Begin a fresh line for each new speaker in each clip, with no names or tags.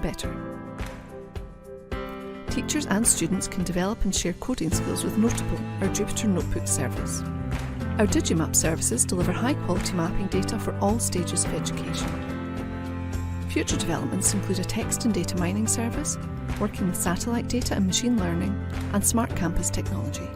the better. Teachers and students can develop and share coding skills with Notable, our Jupyter Notebook service. Our Digimap services deliver high-quality mapping data for all stages of education. Future developments include a text and data mining service, working with satellite data and machine learning, and smart campus technology.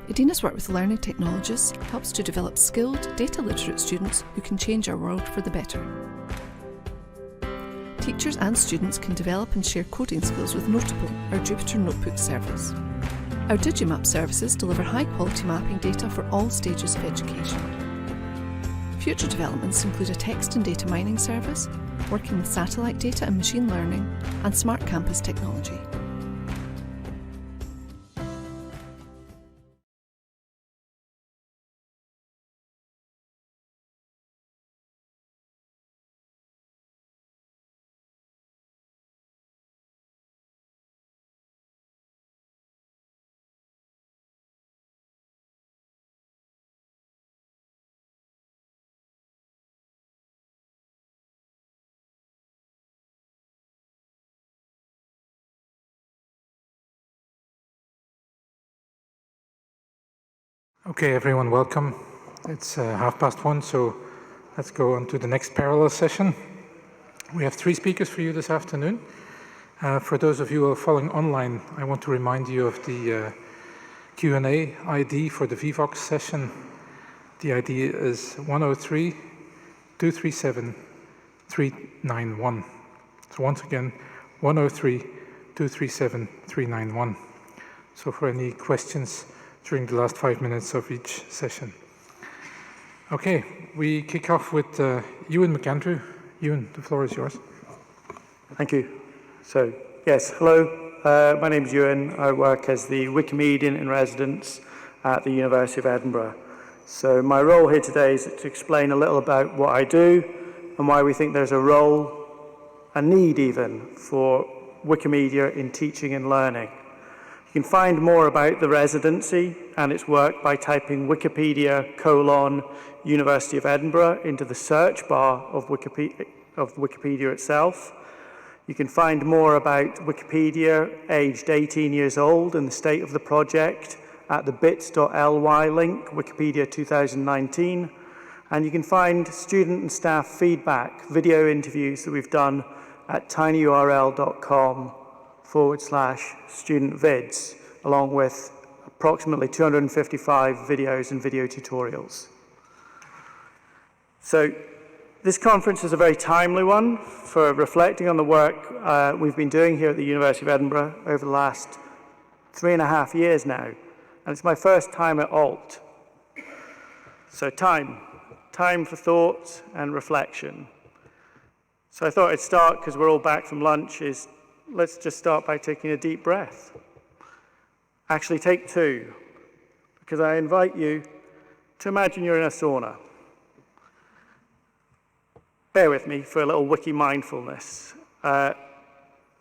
Edina's work with learning technologists helps to develop skilled, data-literate students who can change our world for the better. Teachers and students can develop and share coding skills with Notable, our Jupyter Notebook service. Our Digimap services deliver high-quality mapping data for all stages of education. Future developments include a text and data mining service, working with satellite data and machine learning, and smart campus technology.
Okay, everyone, welcome. It's 1:30, so let's go on to the next parallel session. We have 3 speakers for you this afternoon. For those of you who are following online, I want to remind you of the Q&A ID for the VVOX session. The ID is 103-237-391. So once again, 103-237-391. so for any questions during the last 5 minutes of each session. Okay, we kick off with Ewan McAndrew. Ewan, the floor is yours.
Thank you. So, yes, hello. My name is Ewan. I work as the Wikimedian in residence at the University of Edinburgh. So my role here today is to explain a little about what I do and why we think there's a role, a need even, for Wikimedia in teaching and learning. You can find more about the residency and its work by typing Wikipedia:*University of Edinburgh into the search bar of Wikipedia itself. You can find more about Wikipedia aged 18 years old and the state of the project at the bits.ly link, Wikipedia 2019. And you can find student and staff feedback, video interviews that we've done at tinyurl.com/studentvids, along with approximately 255 videos and video tutorials. So this conference is a very timely one for reflecting on the work we've been doing here at the University of Edinburgh over the last 3.5 years now. And it's my first time at ALT. So time for thought and reflection. So I thought I'd start, because we're all back from lunch, let's just start by taking a deep breath. Actually, take two, because I invite you to imagine you're in a sauna. Bear with me for a little wiki mindfulness.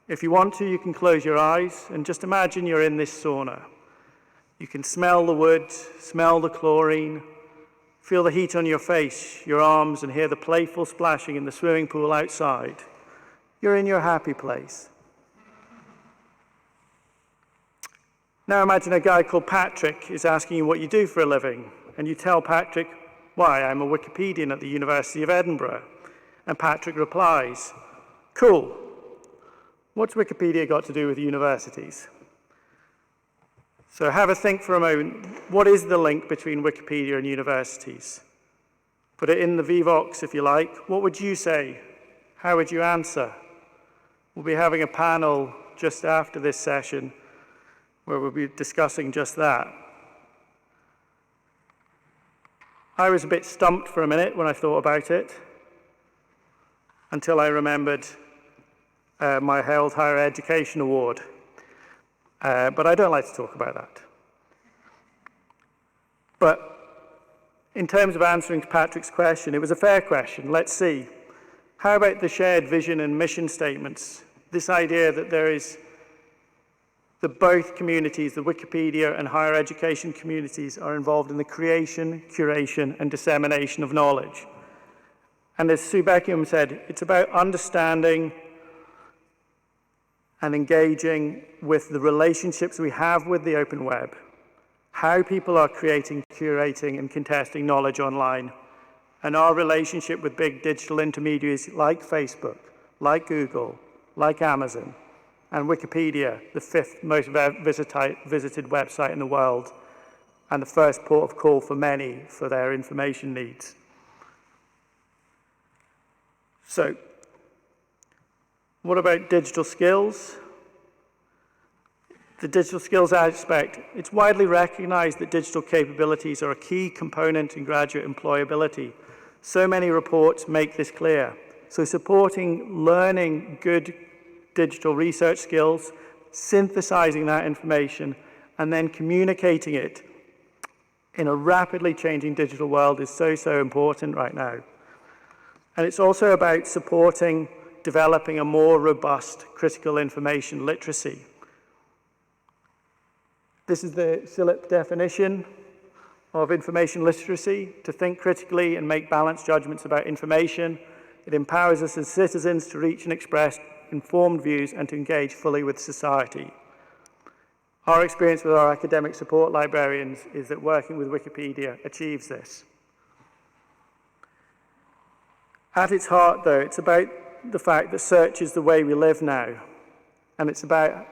If you want to, you can close your eyes and just imagine you're in this sauna. You can smell the wood, smell the chlorine, feel the heat on your face, your arms, and hear the playful splashing in the swimming pool outside. You're in your happy place. Now imagine a guy called Patrick is asking you what you do for a living, and you tell Patrick, "Why, I'm a Wikipedian at the University of Edinburgh." And Patrick replies, "Cool. What's Wikipedia got to do with universities?" So have a think for a moment. What is the link between Wikipedia and universities? Put it in the VVox if you like. What would you say? How would you answer? We'll be having a panel just after this session where we'll be discussing just that. I was a bit stumped for a minute when I thought about it, until I remembered my Held Higher Education Award. But I don't like to talk about that. But in terms of answering Patrick's question, it was a fair question. Let's see. How about the shared vision and mission statements? This idea that both communities, the Wikipedia and higher education communities, are involved in the creation, curation, and dissemination of knowledge. And as Sue Beckham said, it's about understanding and engaging with the relationships we have with the open web, how people are creating, curating, and contesting knowledge online, and our relationship with big digital intermediaries like Facebook, like Google, like Amazon, and Wikipedia, the 5th most visited website in the world, and the first port of call for many for their information needs. So, what about digital skills? The digital skills aspect, it's widely recognized that digital capabilities are a key component in graduate employability. So many reports make this clear. So supporting learning good digital research skills, synthesizing that information, and then communicating it in a rapidly changing digital world is so important right now. And it's also about supporting developing a more robust critical information literacy. This is the CILIP definition of information literacy: to think critically and make balanced judgments about information. It empowers us as citizens to reach and express informed views and to engage fully with society. Our experience with our academic support librarians is that working with Wikipedia achieves this. At its heart, though, it's about the fact that search is the way we live now, and it's about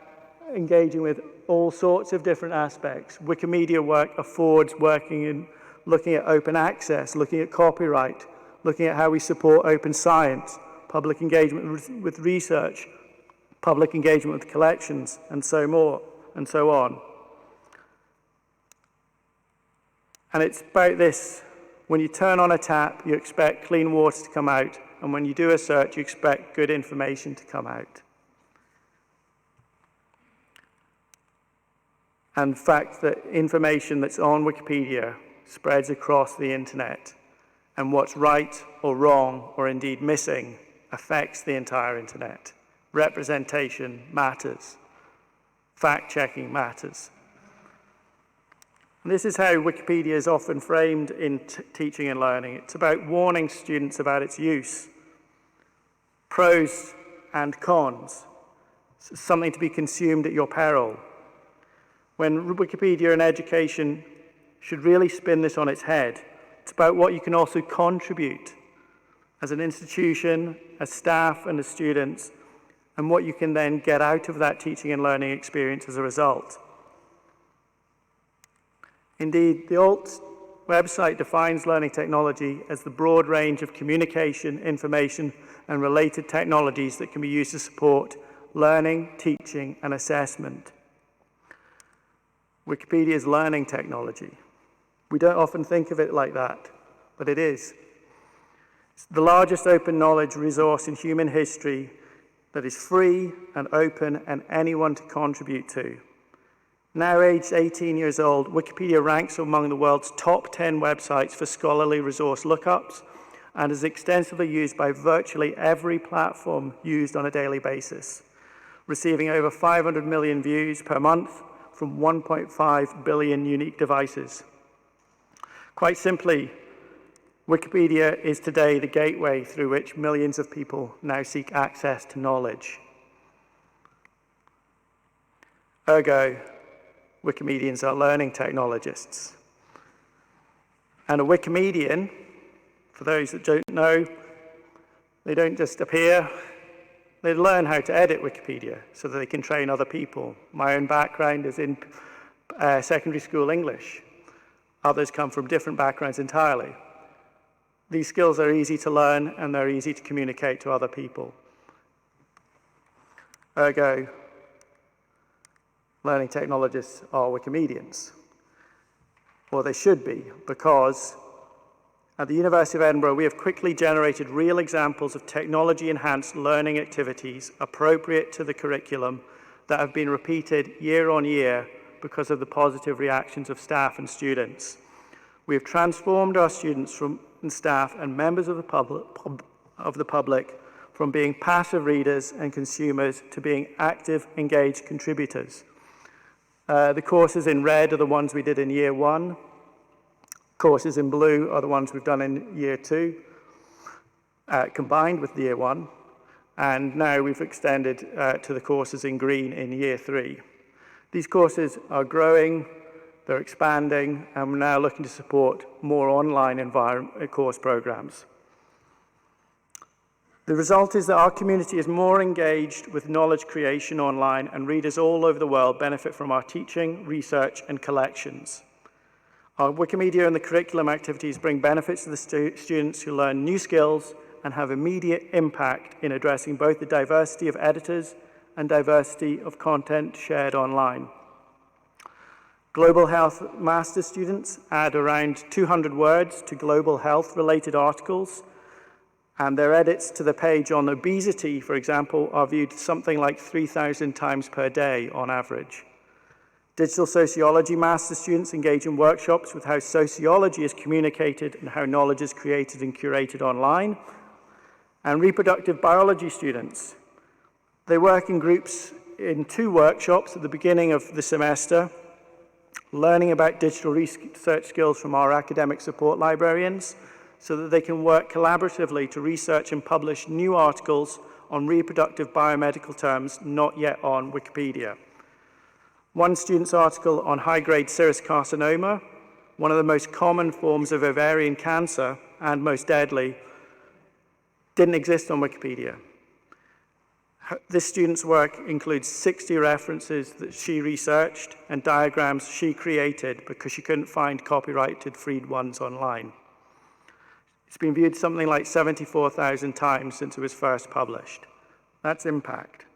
engaging with all sorts of different aspects. Wikimedia work affords working in looking at open access, looking at copyright, looking at how we support open science, public engagement with research, public engagement with collections, and so on. And it's about this: when you turn on a tap, you expect clean water to come out, and when you do a search, you expect good information to come out. And the fact that information that's on Wikipedia spreads across the internet, and what's right or wrong, or indeed missing, affects the entire internet. Representation matters. Fact-checking matters. And this is how Wikipedia is often framed in teaching and learning. It's about warning students about its use. Pros and cons. Something to be consumed at your peril. When Wikipedia and education should really spin this on its head, it's about what you can also contribute as an institution, as staff and as students, and what you can then get out of that teaching and learning experience as a result. Indeed, the ALT website defines learning technology as the broad range of communication, information, and related technologies that can be used to support learning, teaching, and assessment. Wikipedia is learning technology. We don't often think of it like that, but it is. It's the largest open knowledge resource in human history that is free and open and anyone to contribute to. Now aged 18 years old, Wikipedia ranks among the world's top 10 websites for scholarly resource lookups and is extensively used by virtually every platform used on a daily basis, receiving over 500 million views per month from 1.5 billion unique devices. Quite simply, Wikipedia is today the gateway through which millions of people now seek access to knowledge. Ergo, Wikimedians are learning technologists. And a Wikimedian, for those that don't know, they don't just appear, they learn how to edit Wikipedia so that they can train other people. My own background is in secondary school English. Others come from different backgrounds entirely. These skills are easy to learn and they're easy to communicate to other people. Ergo, learning technologists are Wikimedians. Or they should be, because at the University of Edinburgh, we have quickly generated real examples of technology-enhanced learning activities appropriate to the curriculum that have been repeated year on year because of the positive reactions of staff and students. We have transformed our students and staff and members of the public from being passive readers and consumers to being active, engaged contributors. The courses in red are the ones we did in year 1. Courses in blue are the ones we've done in year 2, combined with year 1. And now we've extended to the courses in green in year 3. These courses are growing, they're expanding, and we're now looking to support more online course programs. The result is that our community is more engaged with knowledge creation online, and readers all over the world benefit from our teaching, research, and collections. Our Wikimedia and the curriculum activities bring benefits to the students who learn new skills and have immediate impact in addressing both the diversity of editors and diversity of content shared online. Global health master's students add around 200 words to global health-related articles, and their edits to the page on obesity, for example, are viewed something like 3,000 times per day on average. Digital sociology master's students engage in workshops with how sociology is communicated and how knowledge is created and curated online. And reproductive biology students, they work in groups in 2 workshops at the beginning of the semester, learning about digital research skills from our academic support librarians so that they can work collaboratively to research and publish new articles on reproductive biomedical terms not yet on Wikipedia. One student's article on high-grade serous carcinoma, one of the most common forms of ovarian cancer and most deadly, didn't exist on Wikipedia. This student's work includes 60 references that she researched and diagrams she created because she couldn't find copyrighted freed ones online. It's been viewed something like 74,000 times since it was first published. That's impact.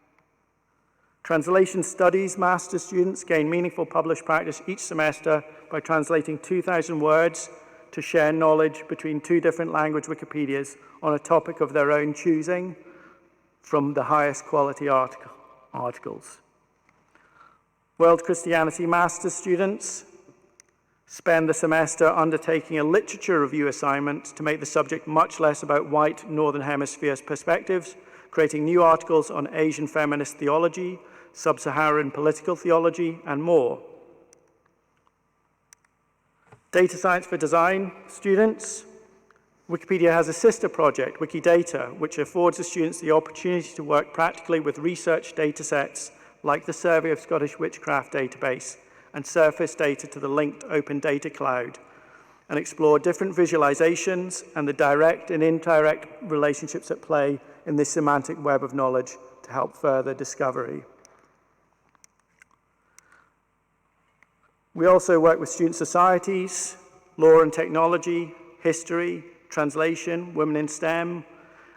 Translation Studies master students gain meaningful published practice each semester by translating 2,000 words to share knowledge between 2 different language Wikipedias on a topic of their own choosing from the highest quality articles. World Christianity master students spend the semester undertaking a literature review assignment to make the subject much less about white Northern Hemisphere perspectives, creating new articles on Asian feminist theology, sub-Saharan political theology, and more. Data Science for Design students, Wikipedia has a sister project, Wikidata, which affords the students the opportunity to work practically with research data sets like the Survey of Scottish Witchcraft database and surface data to the linked Open Data Cloud, and explore different visualizations and the direct and indirect relationships at play in this semantic web of knowledge to help further discovery. We also work with student societies, law and technology, history, translation, women in STEM,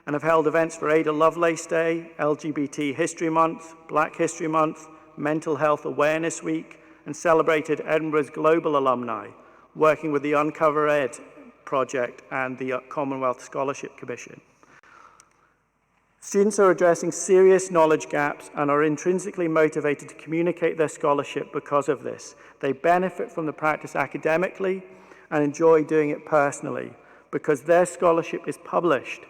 and have held events for Ada Lovelace Day, LGBT History Month, Black History Month, Mental Health Awareness Week, and celebrated Edinburgh's global alumni, working with the Uncover Ed project and the Commonwealth Scholarship Commission. Students are addressing serious knowledge gaps and are intrinsically motivated to communicate their scholarship because of this. They benefit from the practice academically and enjoy doing it personally because their scholarship is published,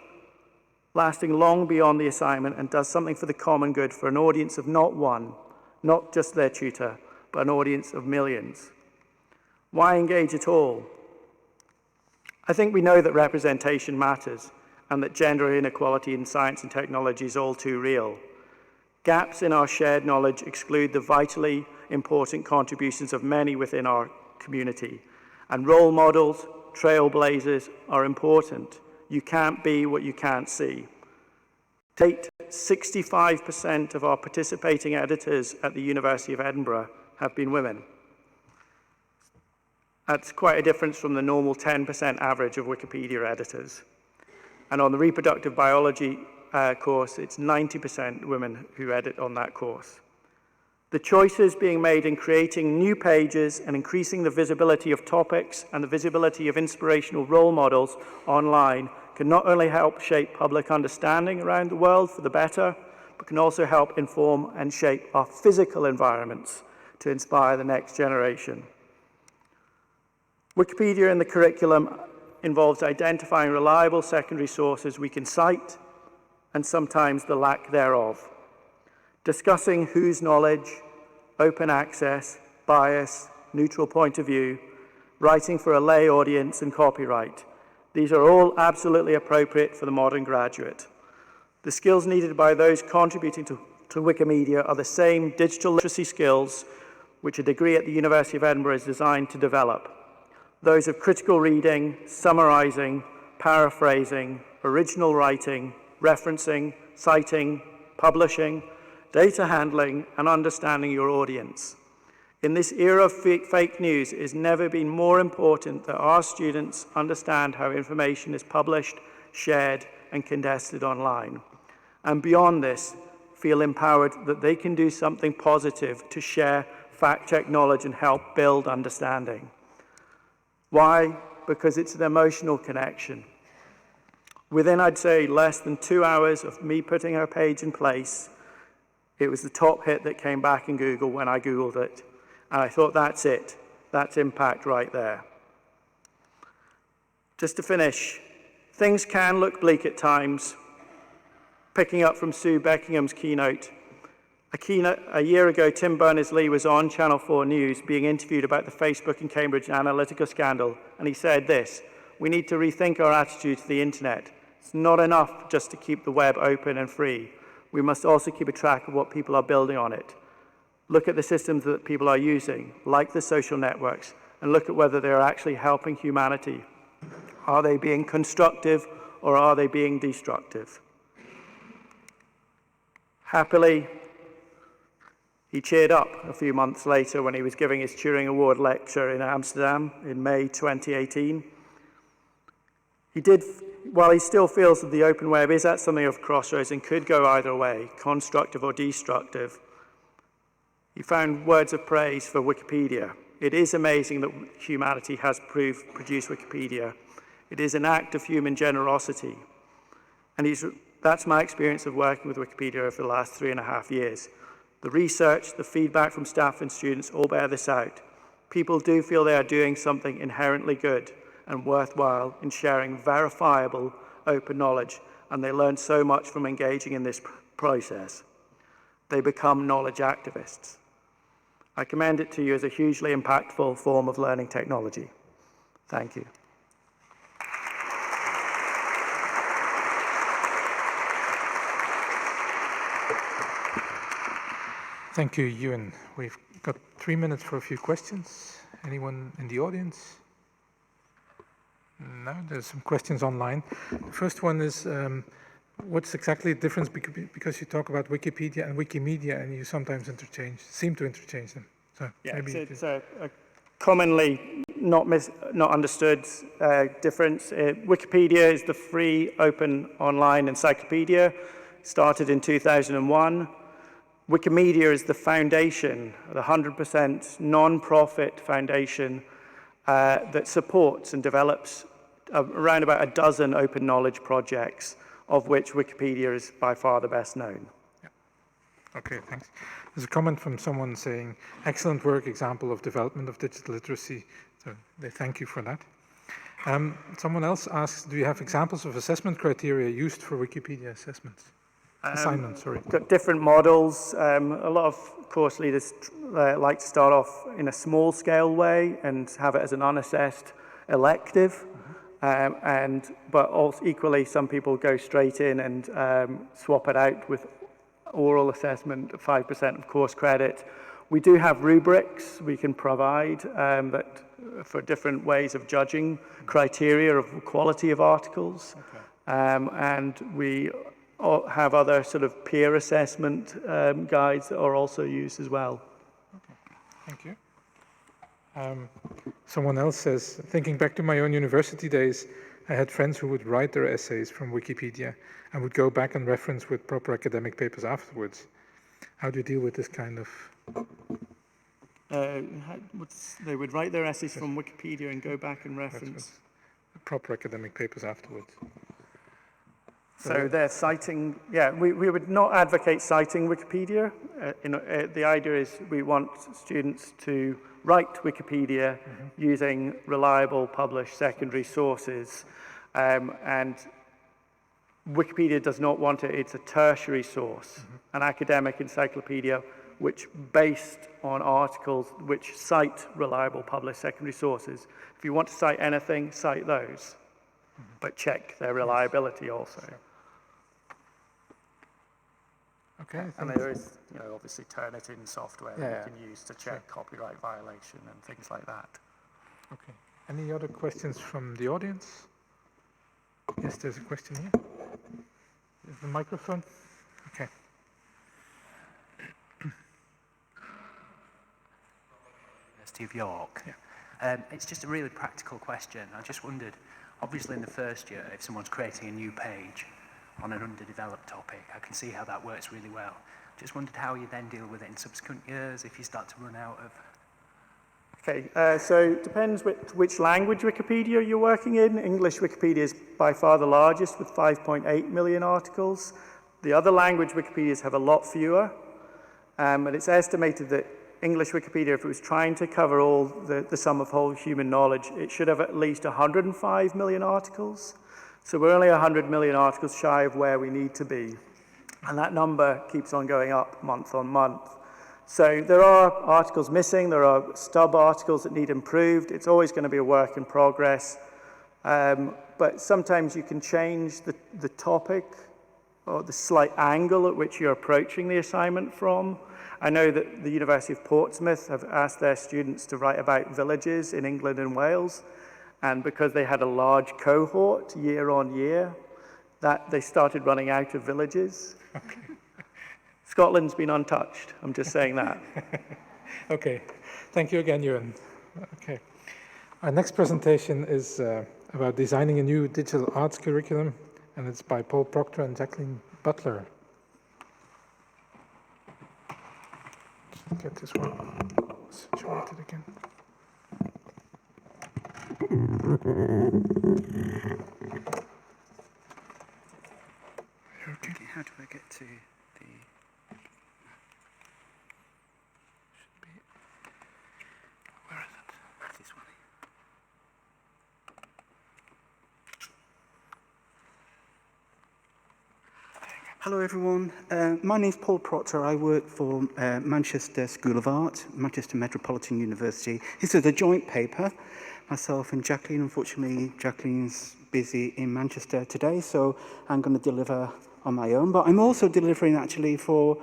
lasting long beyond the assignment, and does something for the common good for an audience of not one, not just their tutor, but an audience of millions. Why engage at all? I think we know that representation matters and that gender inequality in science and technology is all too real. Gaps in our shared knowledge exclude the vitally important contributions of many within our community. And role models, trailblazers are important. You can't be what you can't see. To date, 65% of our participating editors at the University of Edinburgh have been women. That's quite a difference from the normal 10% average of Wikipedia editors. And on the reproductive biology course, it's 90% women who edit on that course. The choices being made in creating new pages and increasing the visibility of topics and the visibility of inspirational role models online can not only help shape public understanding around the world for the better, but can also help inform and shape our physical environments to inspire the next generation. Wikipedia in the curriculum involves identifying reliable secondary sources we can cite, and sometimes the lack thereof. Discussing whose knowledge, open access, bias, neutral point of view, writing for a lay audience, and copyright. These are all absolutely appropriate for the modern graduate. The skills needed by those contributing to Wikimedia are the same digital literacy skills which a degree at the University of Edinburgh is designed to develop. Those of critical reading, summarizing, paraphrasing, original writing, referencing, citing, publishing, data handling, and understanding your audience. In this era of fake news, it has never been more important that our students understand how information is published, shared, and contested online. And beyond this, feel empowered that they can do something positive to share fact-check knowledge and help build understanding. Why? Because it's an emotional connection. Within, I'd say, less than 2 hours of me putting our page in place, it was the top hit that came back in Google when I Googled it. And I thought, that's it. That's impact right there. Just to finish, things can look bleak at times. Picking up from Sue Beckingham's keynote, a year ago, Tim Berners-Lee was on Channel 4 News being interviewed about the Facebook and Cambridge Analytica scandal, and he said this: we need to rethink our attitude to the internet. It's not enough just to keep the web open and free. We must also keep a track of what people are building on it. Look at the systems that people are using, like the social networks, and look at whether they are actually helping humanity. Are they being constructive or are they being destructive? Happily, he cheered up a few months later when he was giving his Turing Award lecture in Amsterdam in May 2018. While he still feels that the open web is at something of a crossroads and could go either way, constructive or destructive, He found words of praise for Wikipedia. It is amazing that humanity has produced Wikipedia. It is an act of human generosity. And that's my experience of working with Wikipedia over the last 3.5 years. The research, the feedback from staff and students all bear this out. People do feel they are doing something inherently good and worthwhile in sharing verifiable, open knowledge, and they learn so much from engaging in this process. They become knowledge activists. I commend it to you as a hugely impactful form of learning technology. Thank you.
Thank you, Ewan. We've got 3 minutes for a few questions. Anyone in the audience? No, there's some questions online. The first one is, what's exactly the difference, because you talk about Wikipedia and Wikimedia and you sometimes seem to interchange them. So
yeah,
maybe
it's a commonly not understood difference. Wikipedia is the free, open, online encyclopedia, started in 2001. Wikimedia is the foundation, the 100% non-profit foundation that supports and develops around about a dozen open knowledge projects, of which Wikipedia is by far the best known.
Yeah. Okay, thanks. There's a comment from someone saying, excellent work, example of development of digital literacy. So they thank you for that. Someone else asks, do you have examples of assessment criteria used for Wikipedia assessments? Assignments, sorry.
Got different models. A lot of course leaders like to start off in a small scale way and have it as an unassessed elective. But also equally, some people go straight in and swap it out with oral assessment, 5% of course credit. We do have rubrics we can provide that for different ways of judging criteria of quality of articles.
Okay.
And we have other sort of peer assessment guides that are also used as well.
Okay, thank you. Someone else says, thinking back to my own university days, I had friends who would write their essays from Wikipedia and would go back and reference with proper academic papers afterwards. How do you deal with this kind of...
They would write their essays from Wikipedia and go back and reference.
Proper academic papers afterwards.
So they're citing, yeah, we would not advocate citing Wikipedia. The idea is we want students to write Wikipedia using reliable published secondary sources. And Wikipedia does not want it, it's a tertiary source, an academic encyclopedia which based on articles which cite reliable published secondary sources. If you want to cite anything, cite those, but check their reliability also.
Okay.
And there is, obviously Turnitin software that you can use to check copyright violation and things like that.
Okay. Any other questions from the audience? Yes, there's a question here. Is the microphone? Okay.
University of York. Yeah. It's just a really practical question. I just wondered, obviously in the first year, if someone's creating a new page on an underdeveloped topic, I can see how that works really well. Just wondered how you then deal with it in subsequent years if you start to run out of...
Okay, so it depends which language Wikipedia you're working in. English Wikipedia is by far the largest with 5.8 million articles. The other language Wikipedias have a lot fewer. And it's estimated that English Wikipedia, if it was trying to cover all the sum of whole human knowledge, it should have at least 105 million articles. So we're only 100 million articles shy of where we need to be. And that number keeps on going up month on month. So there are articles missing, there are stub articles that need improved. It's always going to be a work in progress. But sometimes you can change the topic or the slight angle at which you're approaching the assignment from. I know that the University of Portsmouth have asked their students to write about villages in England and Wales. And because they had a large cohort year on year, that they started running out of villages.
Okay.
Scotland's been untouched. I'm just saying that.
Okay. Thank you again, Ewan. Okay. Our next presentation is about designing a new digital arts curriculum, and it's by Paul Proctor and Jacqueline Butler. get this one situated again. Okay.
How do I get to the...
Where is it?
this one? Hello everyone, my name's Paul Proctor. I work for Manchester School of Art, Manchester Metropolitan University. This is a joint paper, myself and Jacqueline. Unfortunately, Jacqueline's busy in Manchester today, so I'm going to deliver on my own. But I'm also delivering actually for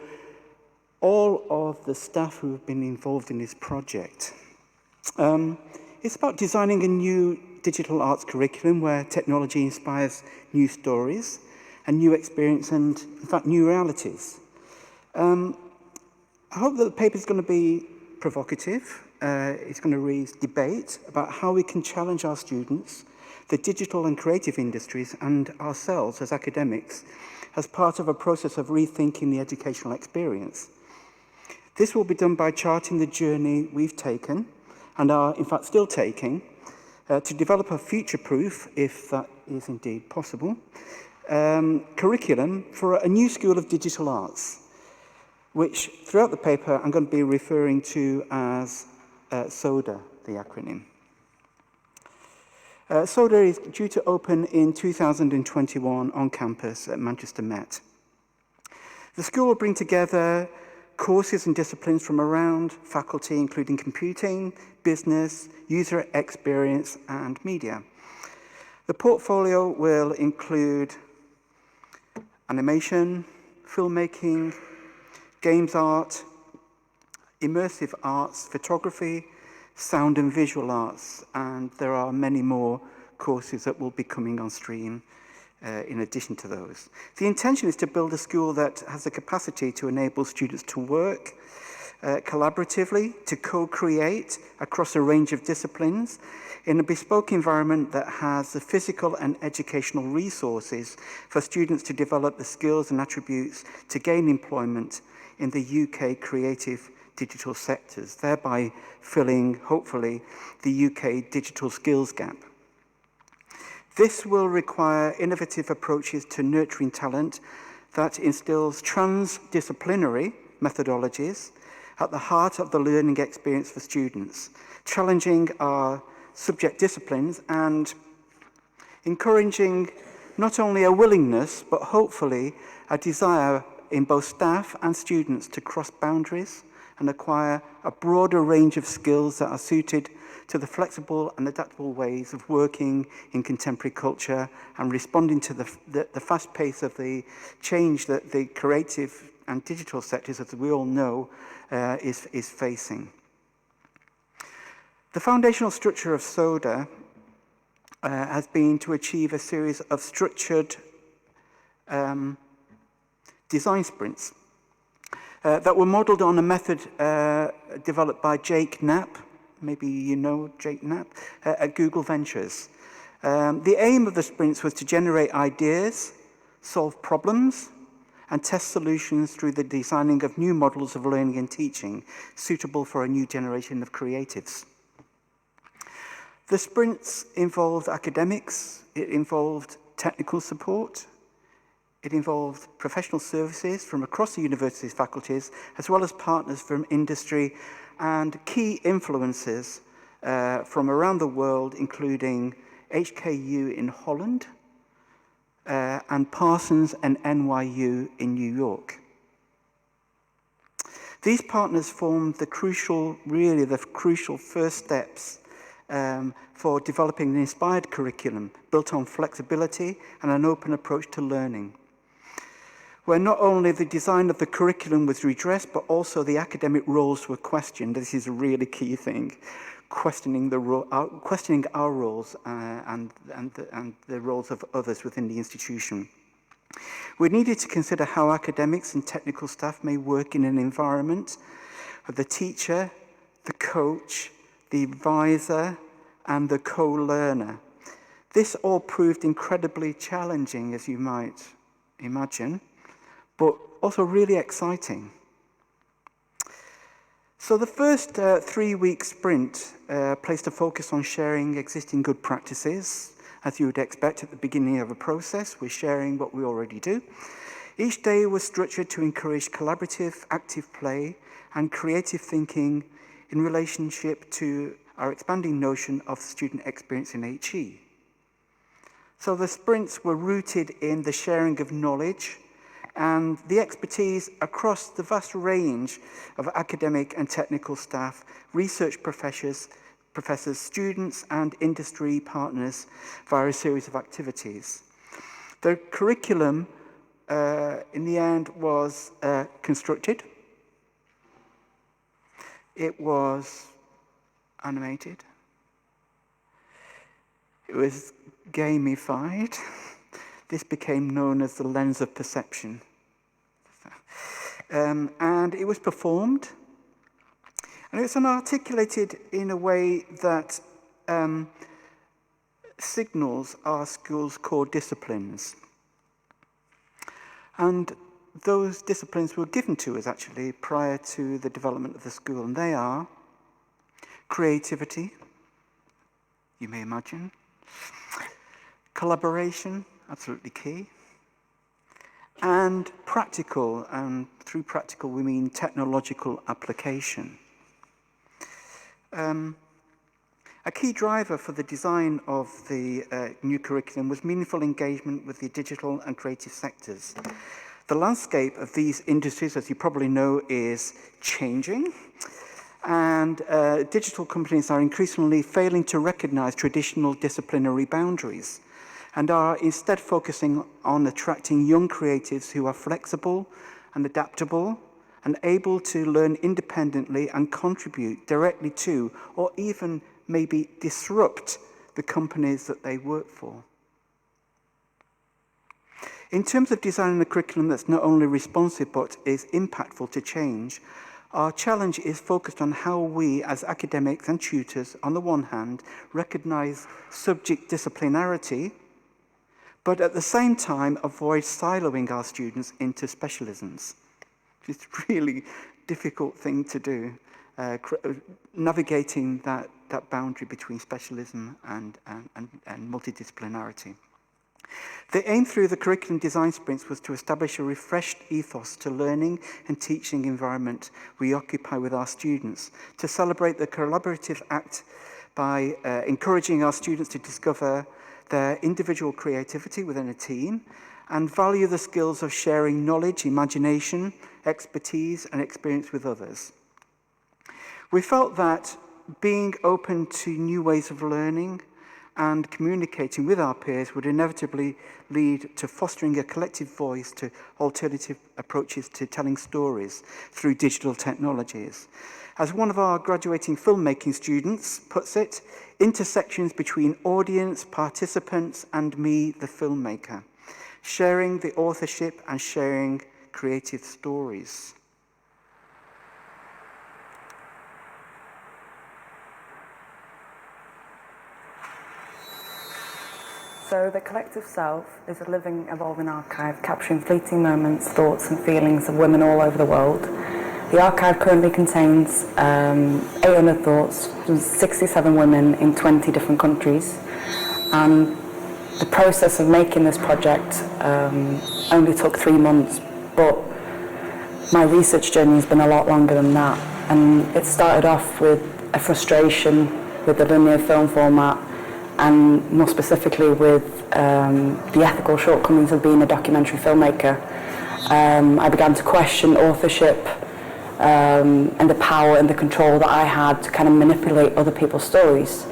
all of the staff who have been involved in this project. It's about designing a new digital arts curriculum where technology inspires new stories and new experience and, in fact, new realities. I hope that the paper is going to be provocative. It's going to raise debate about how we can challenge our students, the digital and creative industries, and ourselves as academics as part of a process of rethinking the educational experience. This will be done by charting the journey we've taken, and are, in fact, still taking, to develop a future-proof, if that is indeed possible, curriculum for a new school of digital arts, which throughout the paper I'm going to be referring to as SODA, the acronym. SODA is due to open in 2021 on campus at Manchester Met. The school will bring together courses and disciplines from around faculty, including computing, business, user experience, and media. The portfolio will include animation, filmmaking, games art, immersive arts, photography, sound and visual arts, and there are many more courses that will be coming on stream in addition to those. The intention is to build a school that has the capacity to enable students to work collaboratively, to co-create across a range of disciplines in a bespoke environment that has the physical and educational resources for students to develop the skills and attributes to gain employment in the UK creative digital sectors, thereby filling, hopefully, the UK digital skills gap. This will require innovative approaches to nurturing talent that instills transdisciplinary methodologies at the heart of the learning experience for students, challenging our subject disciplines and encouraging not only a willingness, but hopefully a desire in both staff and students to cross boundaries and acquire a broader range of skills that are suited to the flexible and adaptable ways of working in contemporary culture and responding to the fast pace of the change that the creative and digital sectors, as we all know, is facing. The foundational structure of SODA has been to achieve a series of structured design sprints that were modelled on a method developed by Jake Knapp, maybe you know Jake Knapp, at Google Ventures. The aim of the sprints was to generate ideas, solve problems, and test solutions through the designing of new models of learning and teaching suitable for a new generation of creatives. The sprints involved academics, it involved technical support, it involved professional services from across the university's faculties, as well as partners from industry and key influences from around the world, including HKU in Holland and Parsons and NYU in New York. These partners formed the crucial first steps for developing an inspired curriculum built on flexibility and an open approach to learning, where not only the design of the curriculum was redressed, but also the academic roles were questioned. This is a really key thing, questioning our roles and the roles of others within the institution. We needed to consider how academics and technical staff may work in an environment where the teacher, the coach, the advisor, and the co-learner. This all proved incredibly challenging, as you might imagine, but also really exciting. So the first 3-week sprint placed a focus on sharing existing good practices. As you would expect at the beginning of a process, we're sharing what we already do. Each day was structured to encourage collaborative, active play and creative thinking in relationship to our expanding notion of student experience in HE. So the sprints were rooted in the sharing of knowledge and the expertise across the vast range of academic and technical staff, research professors, students and industry partners via a series of activities. The curriculum in the end was constructed. It was animated. It was gamified. This became known as the lens of perception. And it was performed. And it was articulated in a way that signals our school's core disciplines. And those disciplines were given to us actually prior to the development of the school, and they are creativity, you may imagine, collaboration, absolutely key, and practical, and through practical we mean technological application. A key driver for the design of the new curriculum was meaningful engagement with the digital and creative sectors. The landscape of these industries, as you probably know, is changing, and digital companies are increasingly failing to recognize traditional disciplinary boundaries and are instead focusing on attracting young creatives who are flexible and adaptable and able to learn independently and contribute directly to, or even maybe disrupt, the companies that they work for. In terms of designing a curriculum that's not only responsive but is impactful to change, our challenge is focused on how we as academics and tutors, on the one hand, recognize subject disciplinarity, but at the same time avoid siloing our students into specialisms. It's a really difficult thing to do, navigating that boundary between specialism and multidisciplinarity. The aim through the curriculum design sprints was to establish a refreshed ethos to learning and teaching environment we occupy with our students, to celebrate the collaborative act by encouraging our students to discover their individual creativity within a team and value the skills of sharing knowledge, imagination, expertise, and experience with others. We felt that being open to new ways of learning and communicating with our peers would inevitably lead to fostering a collective voice to alternative approaches to telling stories through digital technologies. As one of our graduating filmmaking students puts it, intersections between audience, participants, and me, the filmmaker, sharing the authorship and sharing creative stories.
So the collective self is a living, evolving archive capturing fleeting moments, thoughts and feelings of women all over the world. The archive currently contains 800 thoughts from 67 women in 20 different countries. And the process of making this project only took 3 months, but my research journey has been a lot longer than that. And it started off with a frustration with the linear film format, and more specifically with the ethical shortcomings of being a documentary filmmaker. I began to question authorship and the power and the control that I had to kind of manipulate other people's stories.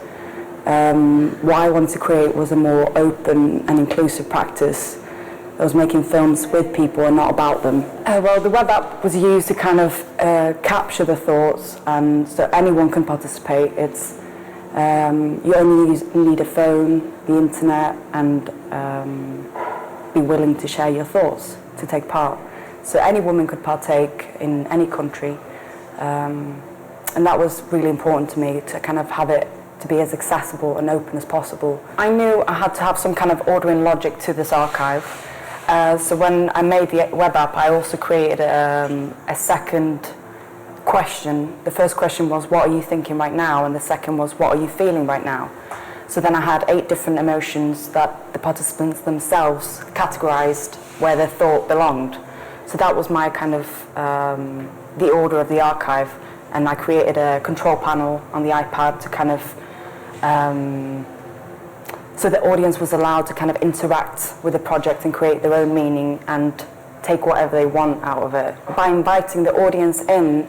What I wanted to create was a more open and inclusive practice that was making films with people and not about them. Well, the web app was used to kind of capture the thoughts, and so anyone can participate. It's you only need a phone, the internet, and be willing to share your thoughts to take part. So any woman could partake in any country, and that was really important to me, to kind of have it to be as accessible and open as possible. I knew I had to have some kind of ordering logic to this archive. So when I made the web app, I also created a second question. The first question was, what are you thinking right now? And the second was, what are you feeling right now? So then I had 8 different emotions that the participants themselves categorized where their thought belonged. So that was my kind of, the order of the archive. And I created a control panel on the iPad to kind of, so the audience was allowed to kind of interact with the project and create their own meaning and take whatever they want out of it. By inviting the audience in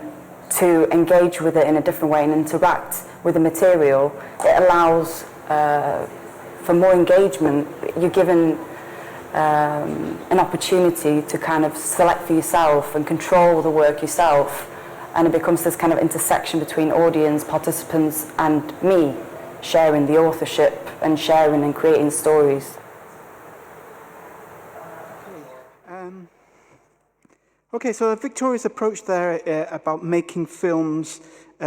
to engage with it in a different way and interact with the material, it allows for more engagement. You're given an opportunity to kind of select for yourself and control the work yourself, and it becomes this kind of intersection between audience, participants and me, sharing the authorship and sharing and creating stories.
Okay, so Victoria's approach there about making films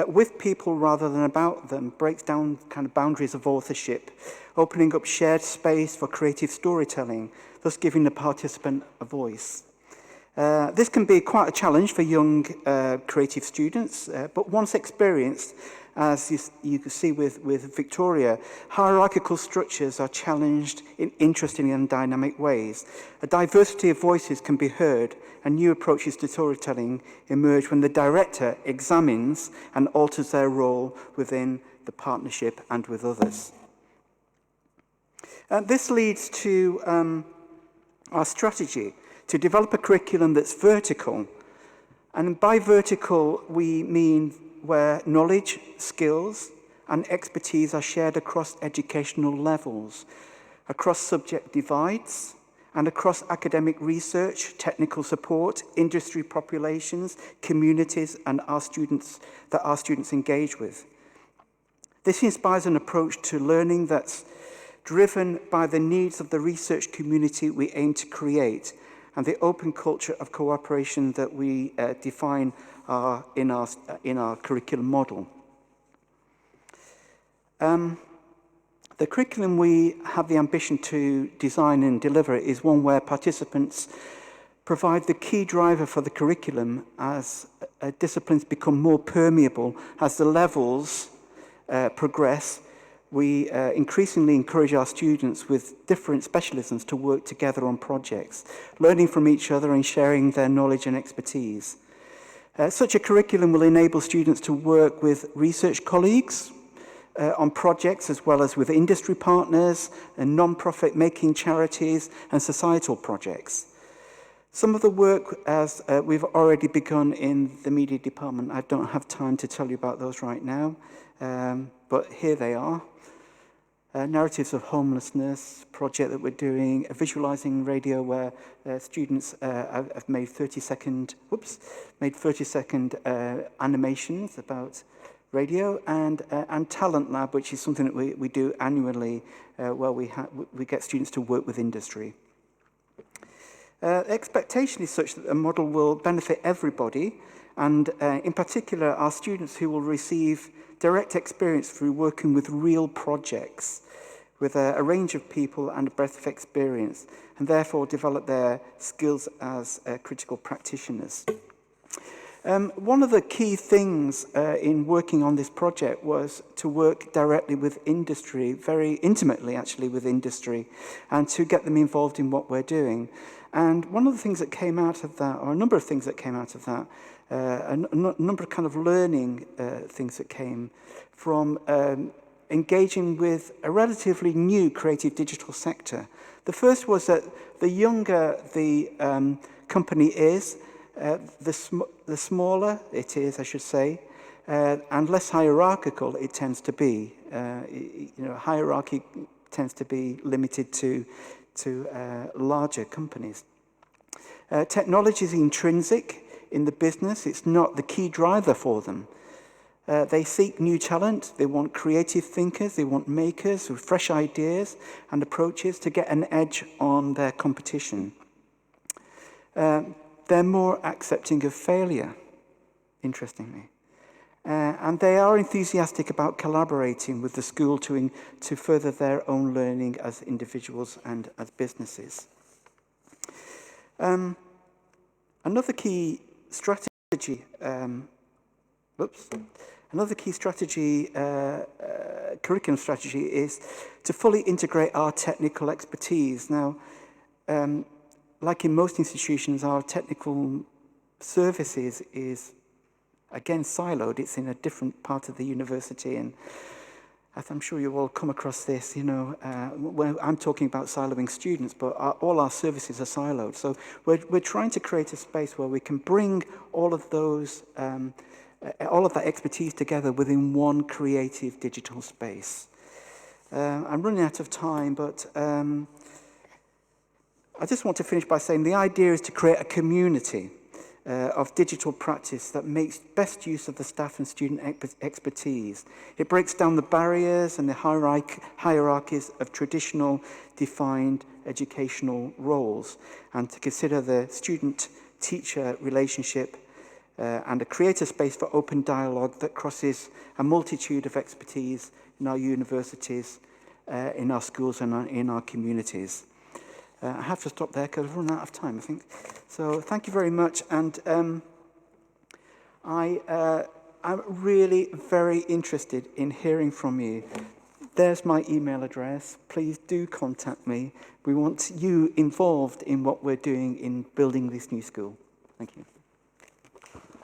with people rather than about them breaks down kind of boundaries of authorship, opening up shared space for creative storytelling, thus giving the participant a voice. This can be quite a challenge for young creative students, but once experienced, as you can see with Victoria, hierarchical structures are challenged in interesting and dynamic ways. A diversity of voices can be heard, and new approaches to storytelling emerge when the director examines and alters their role within the partnership and with others. This leads to our strategy to develop a curriculum that's vertical. And by vertical, we mean where knowledge, skills, and expertise are shared across educational levels, across subject divides, and across academic research, technical support, industry populations, communities, and our students engage with. This inspires an approach to learning that's driven by the needs of the research community we aim to create, and the open culture of cooperation that we define in our curriculum model. The curriculum we have the ambition to design and deliver is one where participants provide the key driver for the curriculum as disciplines become more permeable. As the levels progress, we increasingly encourage our students with different specialisms to work together on projects, learning from each other and sharing their knowledge and expertise. Such a curriculum will enable students to work with research colleagues on projects, as well as with industry partners and non-profit making charities and societal projects. Some of the work, as we've already begun in the media department, I don't have time to tell you about those right now, but here they are. Narratives of homelessness project that we're doing, a visualizing radio where students have made 30-second animations about radio, and Talent Lab, which is something that we do annually, where we get students to work with industry. Expectation is such that the model will benefit everybody, and in particular our students who will receive direct experience through working with real projects with a range of people and a breadth of experience, and therefore develop their skills as critical practitioners. One of the key things in working on this project was to work directly with industry, very intimately actually with industry, and to get them involved in what we're doing. And one of the things that came out of that, or a number of things that came out of that, a number of kind of learning things that came from engaging with a relatively new creative digital sector. The first was that the younger the company is, the smaller it is, I should say, and less hierarchical it tends to be. Hierarchy tends to be limited to larger companies. Technology is intrinsic in the business. It's not the key driver for them. They seek new talent. They want creative thinkers. They want makers with fresh ideas and approaches to get an edge on their competition. They're more accepting of failure, interestingly. And they are enthusiastic about collaborating with the school to further their own learning as individuals and as businesses. Another key strategy Another key strategy, curriculum strategy, is to fully integrate our technical expertise. Now, like in most institutions, our technical services is, again, siloed. It's in a different part of the university, and as I'm sure you've all come across this, you know, when I'm talking about siloing students, but all our services are siloed. So we're trying to create a space where we can bring all of those, all of that expertise together within one creative digital space. I'm running out of time, but I just want to finish by saying the idea is to create a community of digital practice that makes best use of the staff and student expertise. It breaks down the barriers and the hierarchies of traditional defined educational roles, and to consider the student-teacher relationship and to create a space for open dialogue that crosses a multitude of expertise in our universities, in our schools and in our communities. I have to stop there because I've run out of time, I think. So thank you very much. And I'm really very interested in hearing from you. There's my email address. Please do contact me. We want you involved in what we're doing in building this new school. Thank you.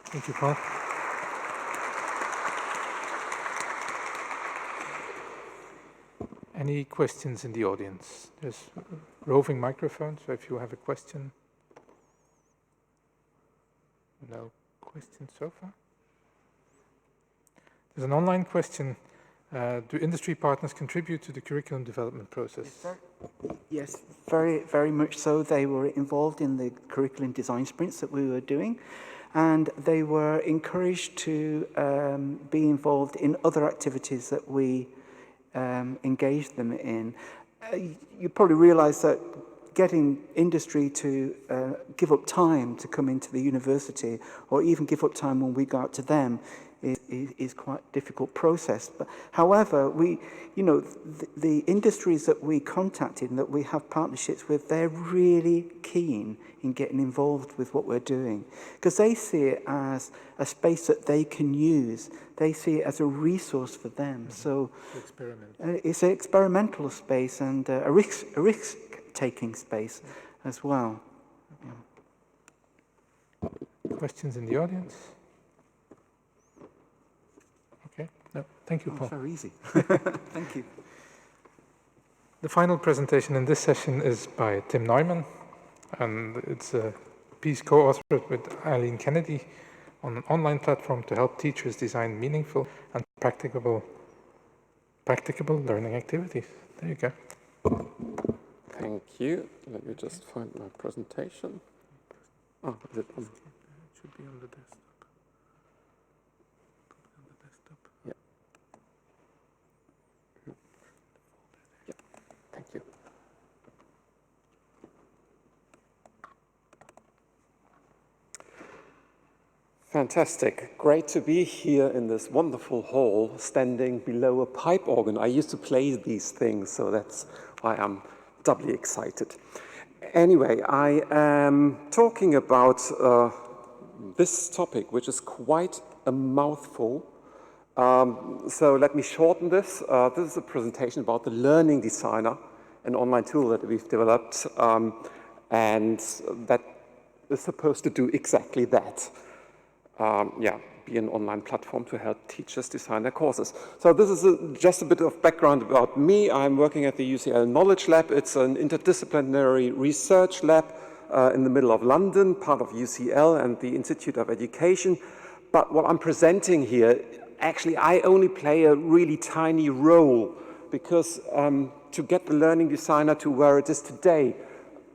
Thank you, Paul. Any questions in the audience? There's a roving microphone, so if you have a question. No questions so far. There's an online question. Do industry partners contribute to the curriculum development process?
Yes, very, very much so. They were involved in the curriculum design sprints that we were doing, and they were encouraged to be involved in other activities that we engaged them in. You probably realize that getting industry to give up time to come into the university, or even give up time when we go out to them, is quite a difficult process. But however, the industries that we contacted and that we have partnerships with, they're really keen in getting involved with what we're doing, because they see it as a space that they can use. They see it as a resource for them. So it's an experimental space and a risk-taking space as well.
Yeah. Questions in the audience? Okay. No. Thank you, Paul.
Very easy. Thank you.
The final presentation in this session is by Tim Neumann, and it's a piece co-authored with Eileen Kennedy on an online platform to help teachers design meaningful and practicable learning activities. There you go.
Thank you. Let me just find my presentation. Oh, is it on?
It should be on the desktop.
Yeah. Yeah. Thank you. Fantastic. Great to be here in this wonderful hall, standing below a pipe organ. I used to play these things, so that's why I'm doubly excited. Anyway, I am talking about this topic, which is quite a mouthful. So let me shorten this. This is a presentation about the Learning Designer, an online tool that we've developed, and that is supposed to do exactly that. Be an online platform to help teachers design their courses. So this is just a bit of background about me. I'm working at the UCL Knowledge Lab. It's an interdisciplinary research lab in the middle of London, part of UCL and the Institute of Education. But what I'm presenting here, actually, I only play a really tiny role, because to get the Learning Designer to where it is today,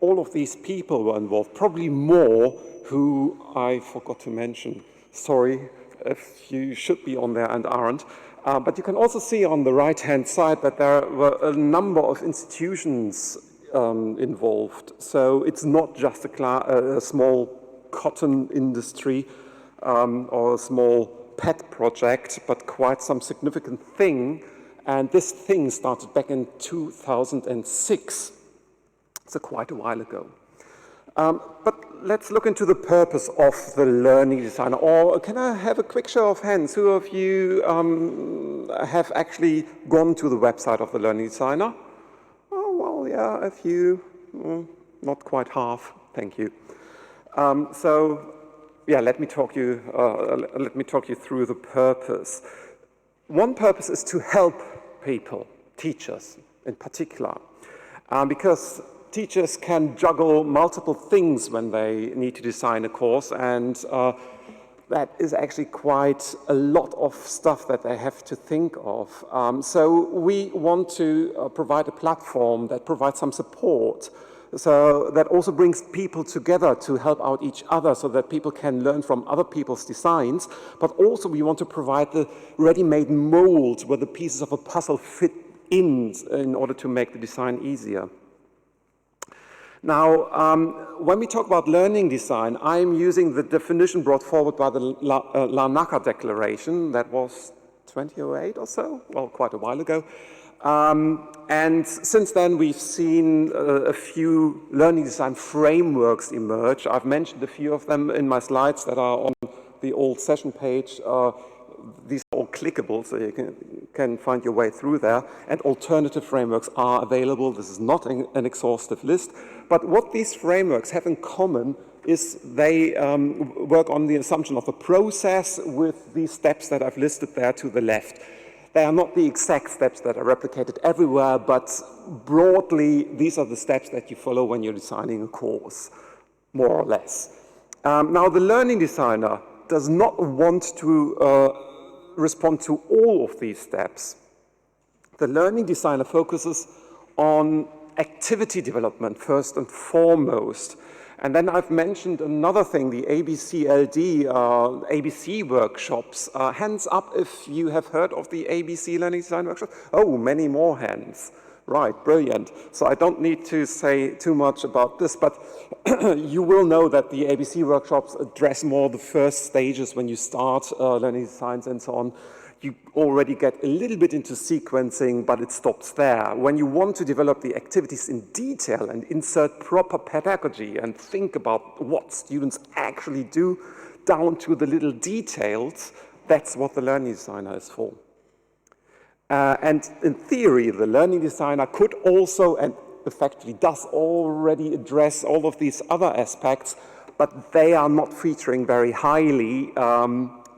all of these people were involved, probably more, who I forgot to mention. Sorry if you should be on there and aren't. But you can also see on the right-hand side that there were a number of institutions involved. So it's not just a small cotton industry or a small pet project, but quite some significant thing. And this thing started back in 2006, so quite a while ago. But let's look into the purpose of the learning designer. Or can I have a quick show of hands? Who of you have actually gone to the website of the learning designer? Oh, well, yeah, a few. Not quite half. Thank you. So, yeah, let me talk you through the purpose. One purpose is to help people, teachers in particular, because teachers can juggle multiple things when they need to design a course, and that is actually quite a lot of stuff that they have to think of. So we want to provide a platform that provides some support, so that also brings people together to help out each other so that people can learn from other people's designs, but also we want to provide the ready-made mold where the pieces of a puzzle fit in order to make the design easier. Now, when we talk about learning design, I'm using the definition brought forward by the Larnaca Declaration. That was 2008 or so, well, quite a while ago. And since then, we've seen a few learning design frameworks emerge. I've mentioned a few of them in my slides that are on the old session page. These are all clickable, so you can find your way through there. And alternative frameworks are available. This is not an exhaustive list. But what these frameworks have in common is they work on the assumption of a process with these steps that I've listed there to the left. They are not the exact steps that are replicated everywhere, but broadly, these are the steps that you follow when you're designing a course, more or less. Now, the learning designer does not want to respond to all of these steps. The learning designer focuses on activity development first and foremost. And then I've mentioned another thing, the ABCLD, ABC workshops. Hands up if you have heard of the ABC Learning Design Workshop. Oh, many more hands. Right, brilliant. So I don't need to say too much about this, but you will know that the ABC workshops address more the first stages when you start learning designs and so on. You already get a little bit into sequencing, but it stops there. When you want to develop the activities in detail and insert proper pedagogy and think about what students actually do down to the little details, that's what the learning designer is for. And in theory, the learning designer could also, and effectively does already address all of these other aspects, but they are not featuring very highly.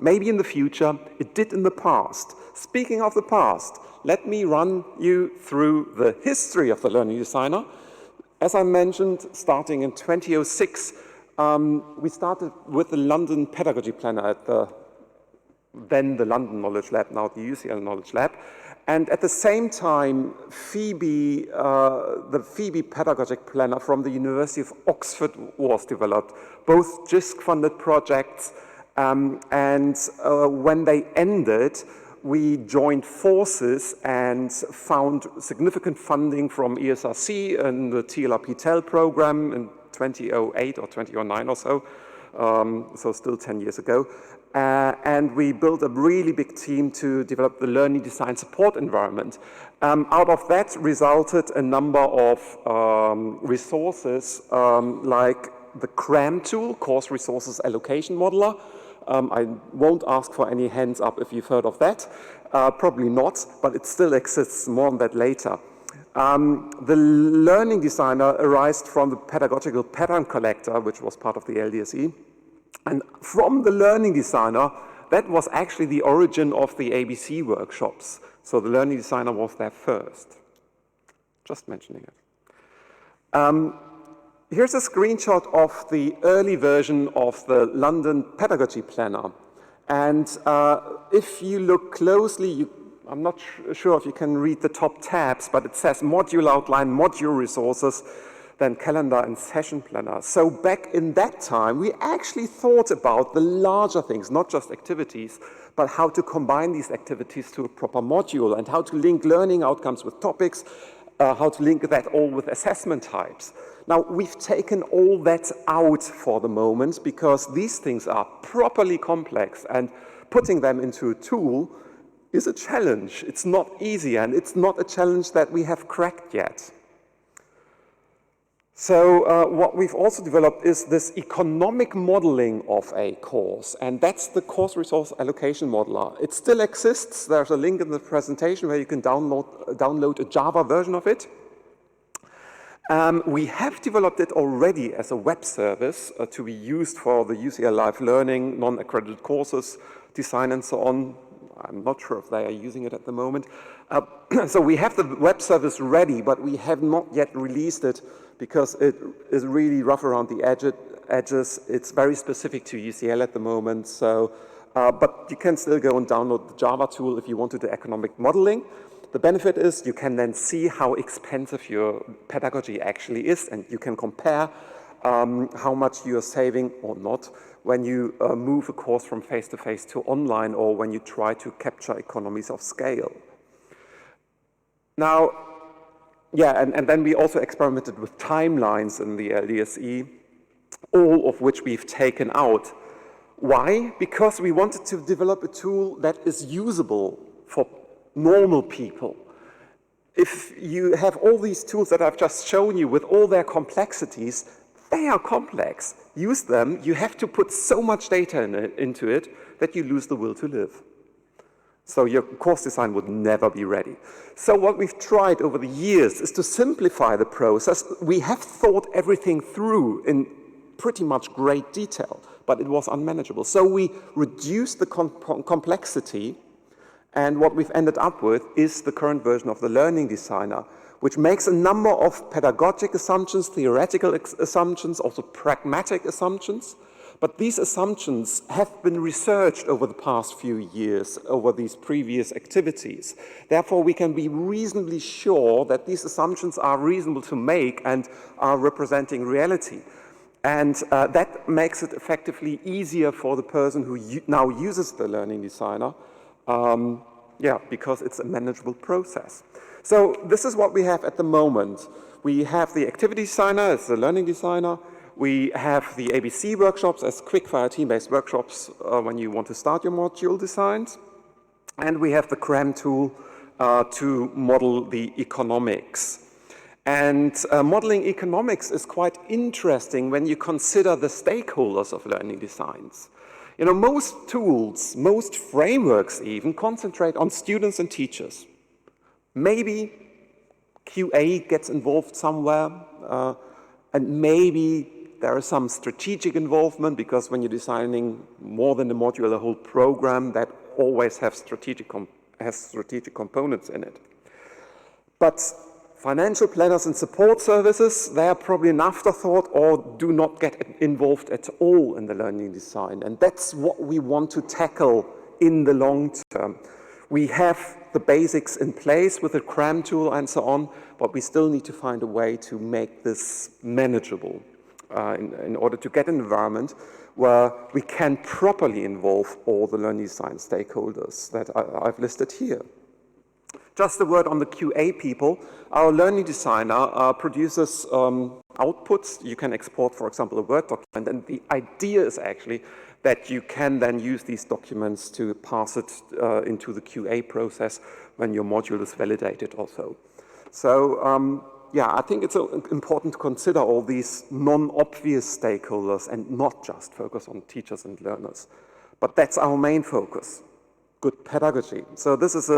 Maybe in the future, it did in the past. Speaking of the past, let me run you through the history of the learning designer. As I mentioned, starting in 2006, we started with the London Pedagogy Planner at then the London Knowledge Lab, now the UCL Knowledge Lab. And at the same time, the Phoebe Pedagogic Planner from the University of Oxford was developed, both JISC-funded projects. And when they ended, we joined forces and found significant funding from ESRC and the TLRP-TEL program in 2008 or 2009 or so, so still 10 years ago. And we built a really big team to develop the learning design support environment. Out of that resulted a number of resources like the CRAM tool, Course Resources Allocation Modeler. I won't ask for any hands up if you've heard of that. Probably not, but it still exists. More on that later. The learning designer arose from the pedagogical pattern collector, which was part of the LDSE. And from the learning designer, that was actually the origin of the ABC workshops. So the learning designer was there first. Just mentioning it. Here's a screenshot of the early version of the London Pedagogy Planner. And if you look closely, I'm not sure if you can read the top tabs, but it says module outline, module resources, then calendar and session planner. So back in that time, we actually thought about the larger things, not just activities, but how to combine these activities to a proper module and how to link learning outcomes with topics, how to link that all with assessment types. Now, we've taken all that out for the moment because these things are properly complex and putting them into a tool is a challenge. It's not easy and it's not a challenge that we have cracked yet. So what we've also developed is this economic modeling of a course, and that's the course resource allocation modeler. It still exists. There's a link in the presentation where you can download a Java version of it. We have developed it already as a web service to be used for the UCL Live Learning, non-accredited courses, design and so on. I'm not sure if they are using it at the moment. So we have the web service ready, but we have not yet released it because it is really rough around the edges. It's very specific to UCL at the moment. So, but you can still go and download the Java tool if you want to do economic modeling. The benefit is you can then see how expensive your pedagogy actually is, and you can compare how much you are saving or not when you move a course from face-to-face to online, or when you try to capture economies of scale. Now, yeah, and then we also experimented with timelines in the LDSE, all of which we've taken out. Why? Because we wanted to develop a tool that is usable for normal people. If you have all these tools that I've just shown you with all their complexities, they are complex. Use them. You have to put so much data into it that you lose the will to live. So your course design would never be ready. So what we've tried over the years is to simplify the process. We have thought everything through in pretty much great detail, but it was unmanageable. So we reduced the complexity, and what we've ended up with is the current version of the Learning Designer, which makes a number of pedagogic assumptions, theoretical assumptions, also pragmatic assumptions. But these assumptions have been researched over the past few years, over these previous activities. Therefore, we can be reasonably sure that these assumptions are reasonable to make and are representing reality. And that makes it effectively easier for the person who now uses the Learning Designer, because it's a manageable process. So this is what we have at the moment. We have the Activity Designer as the Learning Designer. We have the ABC workshops as quick-fire team-based workshops when you want to start your module designs. And we have the CRAM tool to model the economics. And modeling economics is quite interesting when you consider the stakeholders of learning designs. You know, most tools, most frameworks even, concentrate on students and teachers. Maybe QA gets involved somewhere, and maybe there is some strategic involvement, because when you're designing more than a module, a whole program, that always has strategic components in it. But financial planners and support services, they are probably an afterthought or do not get involved at all in the learning design. And that's what we want to tackle in the long term. We have the basics in place with the CRAM tool and so on, but we still need to find a way to make this manageable in order to get an environment where we can properly involve all the learning design stakeholders that I've listed here. Just a word on the QA people. Our learning designer produces outputs. You can export, for example, a Word document, and the idea is actually that you can then use these documents to pass it into the QA process when your module is validated also. So I think it's important to consider all these non-obvious stakeholders and not just focus on teachers and learners. But that's our main focus, good pedagogy. So this is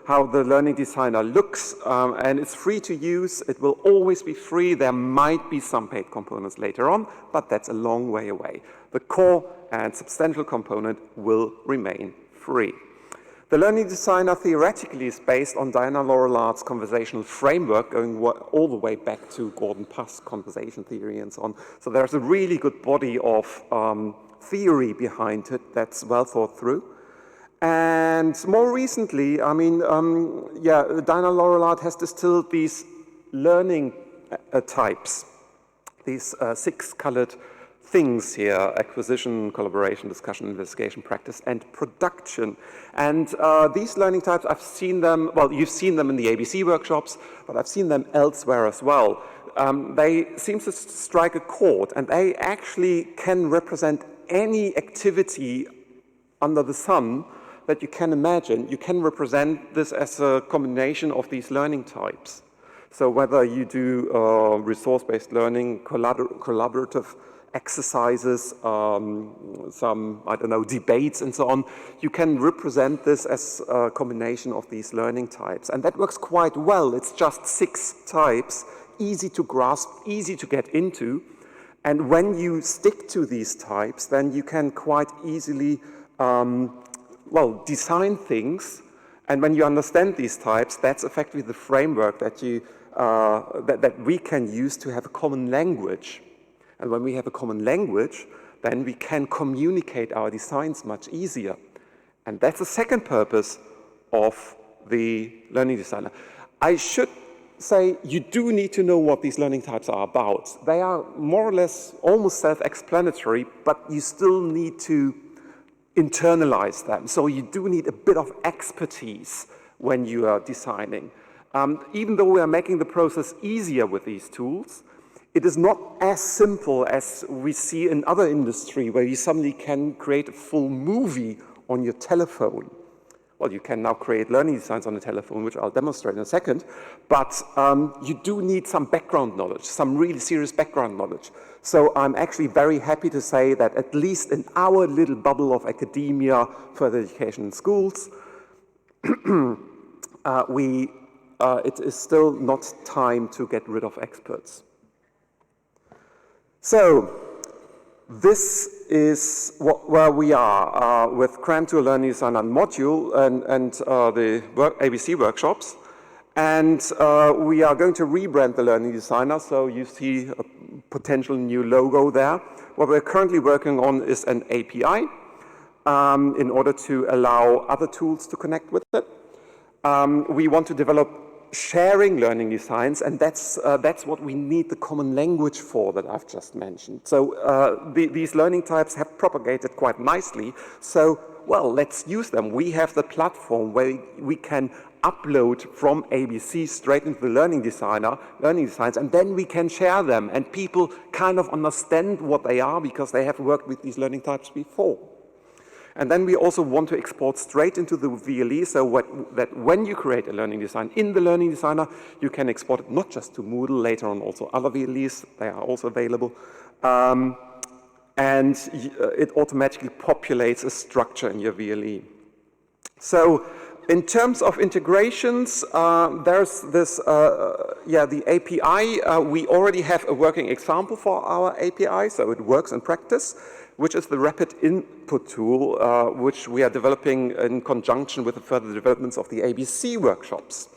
how the learning designer looks, and it's free to use. It will always be free. There might be some paid components later on, but that's a long way away. The core and substantial component will remain free. The learning designer theoretically is based on Diana Laurelard's conversational framework, going all the way back to Gordon Puss conversation theory and so on. So there's a really good body of theory behind it that's well thought through. And more recently, I mean, Diana Laurelard has distilled these learning types, these 6 colored things here: acquisition, collaboration, discussion, investigation, practice, and production. And these learning types, I've seen them, well, you've seen them in the ABC workshops, but I've seen them elsewhere as well. They seem to strike a chord, and they actually can represent any activity under the sun that you can imagine. You can represent this as a combination of these learning types. So whether you do resource-based learning, collaborative exercises, some, I don't know, debates and so on, you can represent this as a combination of these learning types. And that works quite well. It's just 6 types, easy to grasp, easy to get into. And when you stick to these types, then you can quite easily, well, design things. And when you understand these types, that's effectively the framework that that we can use to have a common language. And when we have a common language, then we can communicate our designs much easier. And that's the second purpose of the learning designer. I should say you do need to know what these learning types are about. They are more or less almost self-explanatory, but you still need to internalize them. So you do need a bit of expertise when you are designing. Even though we are making the process easier with these tools, it is not as simple as we see in other industry where you suddenly can create a full movie on your telephone. Well, you can now create learning designs on the telephone, which I'll demonstrate in a second, but you do need some background knowledge, some really serious background knowledge. So I'm actually very happy to say that at least in our little bubble of academia, further education in schools, it is still not time to get rid of experts. So this is where we are with Cram to a Learning Designer module and the ABC workshops. And we are going to rebrand the Learning Designer, so you see a potential new logo there. What we're currently working on is an API in order to allow other tools to connect with it. We want to develop sharing learning designs, and that's what we need the common language for that I've just mentioned. So these learning types have propagated quite nicely. So, well, let's use them. We have the platform where we can upload from ABC straight into the learning designs, and then we can share them, and people kind of understand what they are because they have worked with these learning types before. And then we also want to export straight into the VLE, so that when you create a learning design in the Learning Designer, you can export it not just to Moodle, later on also other VLEs, they are also available. And it automatically populates a structure in your VLE. So in terms of integrations, there's this, the API. We already have a working example for our API, so it works in practice, which is the rapid input tool, which we are developing in conjunction with the further developments of the ABC workshops.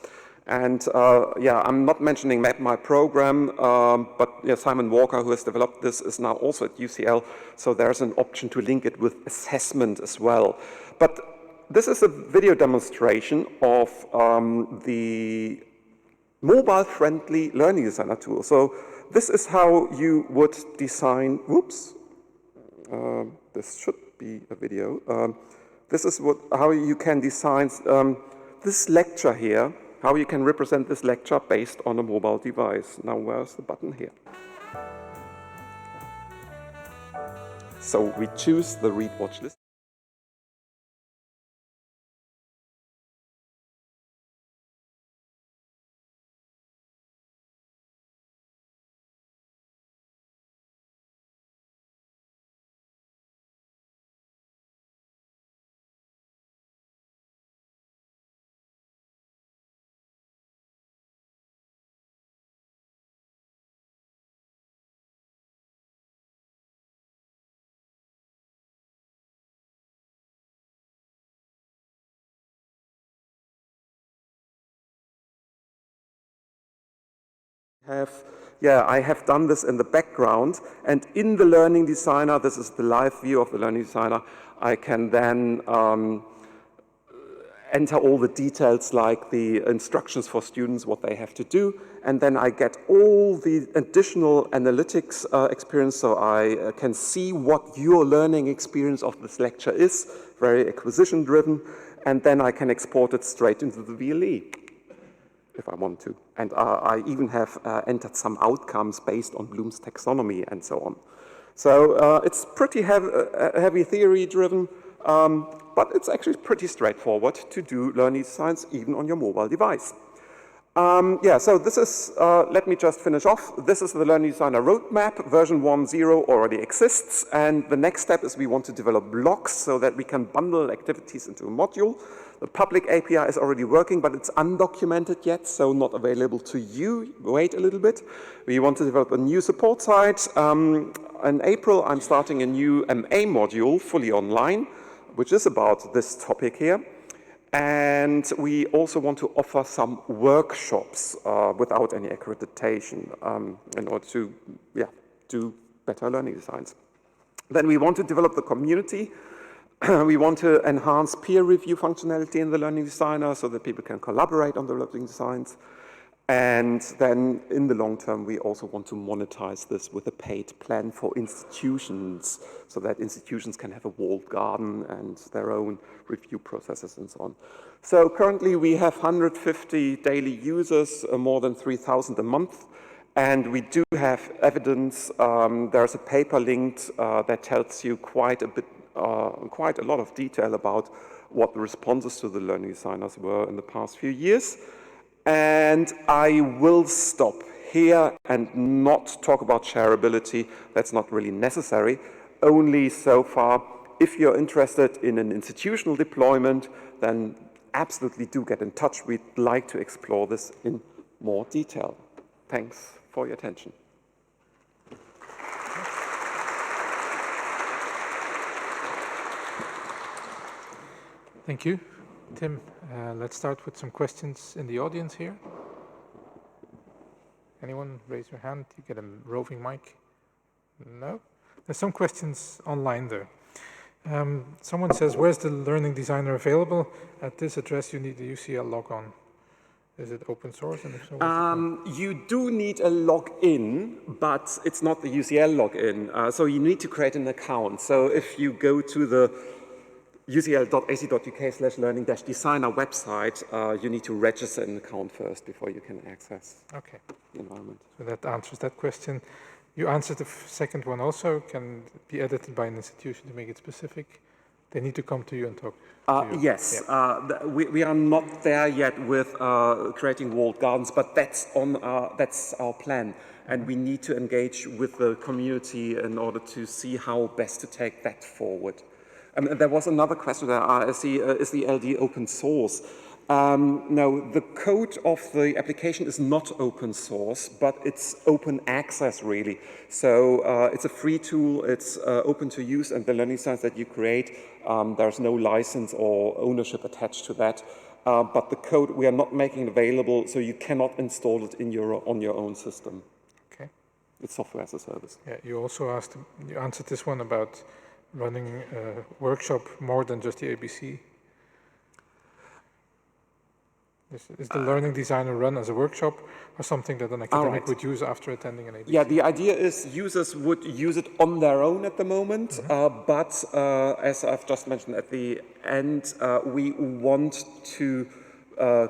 And I'm not mentioning my program, but Simon Walker, who has developed this, is now also at UCL, so there's an option to link it with assessment as well. But this is a video demonstration of the mobile-friendly Learning Designer tool. So this is how you would design, this should be a video. This is how you can design this lecture here, how you can represent this lecture based on a mobile device. Now, where's the button here? So we choose the read watch list. I have done this in the background, and in the Learning Designer, this is the live view of the Learning Designer, I can then enter all the details like the instructions for students, what they have to do, and then I get all the additional analytics experience, so I can see what your learning experience of this lecture is, very acquisition driven, and then I can export it straight into the VLE. If I want to. And I even have entered some outcomes based on Bloom's taxonomy and so on. So it's pretty heavy theory driven, but it's actually pretty straightforward to do learning designs even on your mobile device. So this is, let me just finish off. This is the Learning Designer roadmap. Version 1.0 already exists. And the next step is we want to develop blocks so that we can bundle activities into a module. The public API is already working, but it's undocumented yet, so not available to you. Wait a little bit. We want to develop a new support site. In April, I'm starting a new MA module, fully online, which is about this topic here. And we also want to offer some workshops without any accreditation in order to do better learning designs. Then we want to develop the community. We want to enhance peer review functionality in the Learning Designer so that people can collaborate on the learning designs. And then in the long term, we also want to monetize this with a paid plan for institutions so that institutions can have a walled garden and their own review processes and so on. So currently we have 150 daily users, more than 3,000 a month. And we do have evidence. There's a paper linked that tells you quite a lot of detail about what the responses to the Learning Designers were in the past few years. And I will stop here and not talk about shareability. That's not really necessary. Only so far, if you're interested in an institutional deployment, then absolutely do get in touch. We'd like to explore this in more detail. Thanks for your attention.
Thank you, Tim. Let's start with some questions in the audience here. Anyone raise your hand? You get a roving mic? No? There's some questions online there. Someone says, where's the Learning Designer available? At this address, you need the UCL logon. Is it open source? And if so,
you do need a login, but it's not the UCL login. So you need to create an account. So if you go to the ucl.ac.uk/learning-designer website, you need to register an account first before you can access the environment.
So that answers that question. You answered the second one also. Can be edited by an institution to make it specific. They need to come to you and talk to you.
Yes, we are not there yet with creating walled gardens, but that's our plan. And we need to engage with the community in order to see how best to take that forward. There was another question there, is the LD open source? No, the code of the application is not open source, but it's open access really. So it's a free tool, it's open to use, and the learning designs that you create, there's no license or ownership attached to that. But the code, we are not making it available, so you cannot install it on your own system.
Okay.
It's software as a service.
Yeah, you also answered this one about running a workshop more than just the ABC. Is the Learning Designer run as a workshop or something that an academic would use after attending an ABC?
Yeah, the idea is users would use it on their own at the moment, but as I've just mentioned at the end, we want to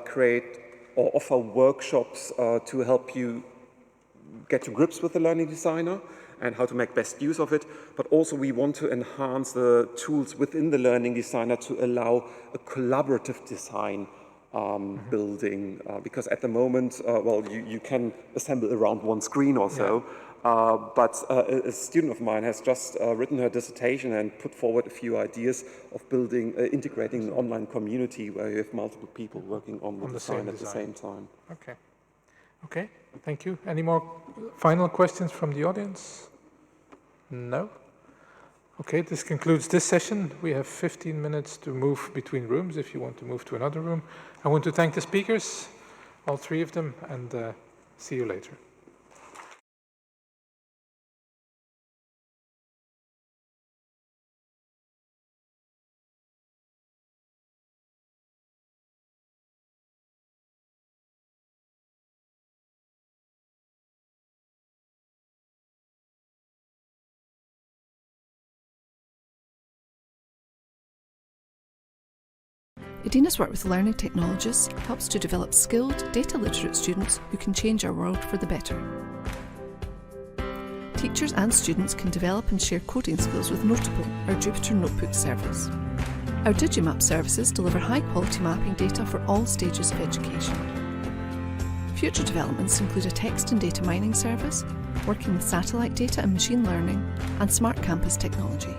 create or offer workshops to help you get to grips with the Learning Designer and how to make best use of it, but also we want to enhance the tools within the Learning Designer to allow a collaborative design building, because at the moment, well, you can assemble around one screen or so, but a student of mine has just written her dissertation and put forward a few ideas of building, integrating an online community where you have multiple people working on the design at the same time.
Okay. Okay, thank you. Any more final questions from the audience? No? Okay, this concludes this session. We have 15 minutes to move between rooms if you want to move to another room. I want to thank the speakers, all three of them, and see you later.
Edina's work with learning technologists helps to develop skilled, data-literate students who can change our world for the better. Teachers and students can develop and share coding skills with Notable, our Jupyter Notebook service. Our Digimap services deliver high-quality mapping data for all stages of education. Future developments include a text and data mining service, working with satellite data and machine learning, and smart campus technology.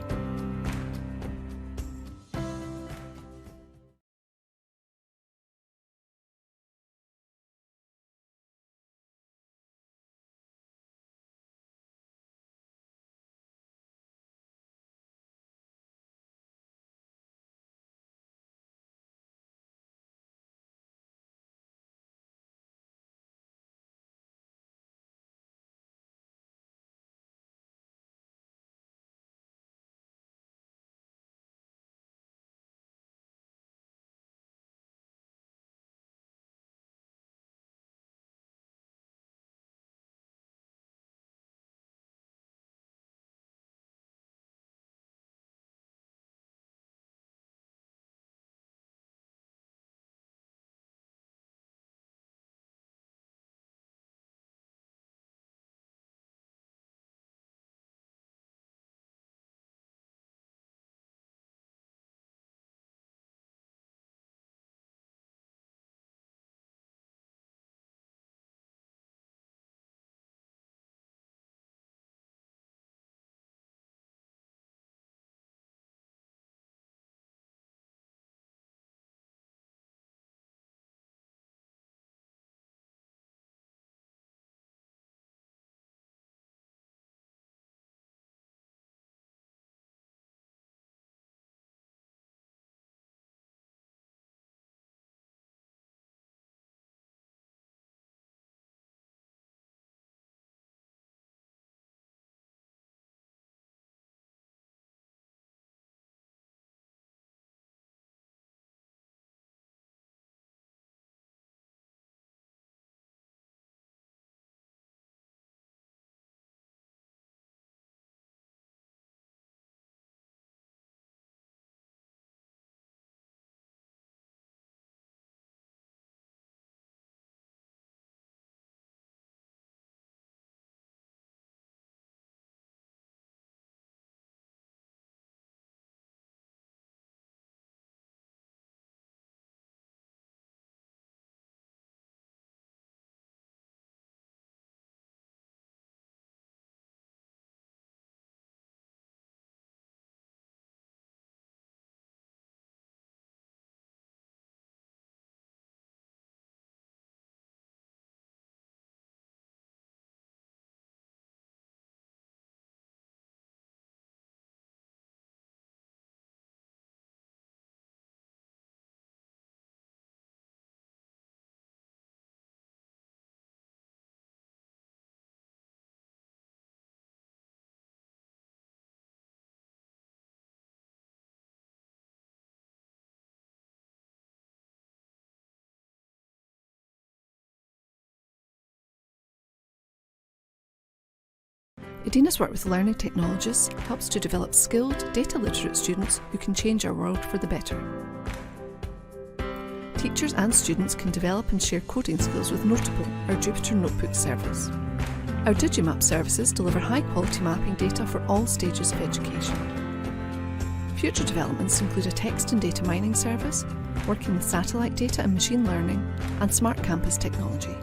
Edina's work with learning technologists helps to develop skilled, data-literate students who can change our world for the better. Teachers and students can develop and share coding skills with Notable, our Jupyter Notebook service. Our Digimap services deliver high-quality mapping data for all stages of education. Future developments include a text and data mining service, working with satellite data and machine learning, and smart campus technology.